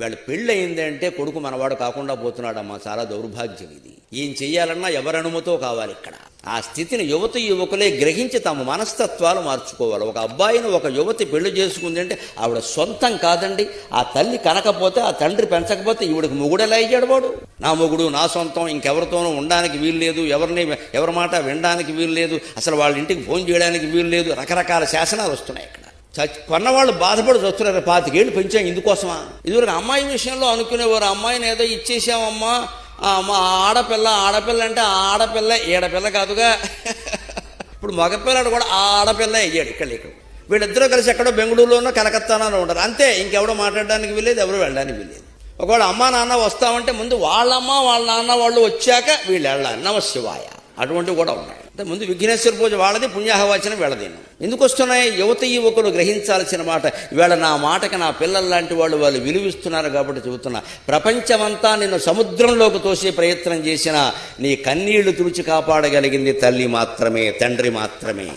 వీళ్ళ పెళ్ళి అయిందంటే కొడుకు మనవాడు కాకుండా పోతున్నాడమ్మా, చాలా దౌర్భాగ్యం ఇది. ఏం చెయ్యాలన్నా ఎవరి అనుమతో కావాలి ఇక్కడ. ఆ స్థితిని యువకులే గ్రహించి తమ మనస్తత్వాలు మార్చుకోవాలి. ఒక అబ్బాయిని ఒక యువతి పెళ్లి చేసుకుంది అంటే ఆవిడ సొంతం కాదండి. ఆ తల్లి కనకపోతే, ఆ తండ్రి పెంచకపోతే ఈవిడికి మొగుడు ఎలా అయ్యాడు? వాడు నా మొగుడు, నా సొంతం, ఇంకెవరితోనూ ఉండడానికి వీలు లేదు, ఎవరి మాట వినడానికి వీలు లేదు, అసలు వాళ్ళ ఇంటికి ఫోన్ చేయడానికి వీలు లేదు, రకరకాల శాసనాలు వస్తున్నాయి ఇక్కడ. కొన్నవాళ్ళు బాధపడి వస్తున్నారు. 25 ఏళ్ళు పెంచాం ఇందుకోసమా? ఇదివరకు అమ్మాయి విషయంలో అనుకునేవారు, అమ్మాయిని ఏదో ఇచ్చేసామమ్మా, మా ఆడపిల్ల అంటే ఆ ఆడపిల్ల ఈడపిల్ల కాదుగా. ఇప్పుడు మగపిల్లడు కూడా ఆ ఆడపిల్ల అయ్యాడు. ఇక్కడ వీళ్ళిద్దరూ కలిసి ఎక్కడో బెంగళూరులోనో కలకత్తానో ఉంటారు అంతే. ఇంకెవడో మాట్లాడడానికి వీల్లేదు, ఎవరు వెళ్ళడానికి వీల్లేదు. ఒకవేళ అమ్మా నాన్న వస్తామంటే ముందు వాళ్ళమ్మ వాళ్ళ నాన్న వాళ్ళు వచ్చాక వీళ్ళు వెళ్ళాలి. నమశివాయ అటువంటివి కూడా ఉన్నాయి. అంటే ముందు విఘ్నేశ్వర పూజ వాళ్ళది, పుణ్యాహవచనం వీళ్ళదేను. ఎందుకు వస్తున్నాయి? యువకులు గ్రహించాల్సిన మాట. ఇవాళ నా మాటకి నా పిల్లల లాంటి వాళ్ళు విలువిస్తున్నారు కాబట్టి చెబుతున్నా. ప్రపంచమంతా నిన్ను సముద్రంలోకి తోసే ప్రయత్నం చేసినా నీ కన్నీళ్లు తుడిచి కాపాడగలిగింది తల్లి మాత్రమే, తండ్రి మాత్రమే.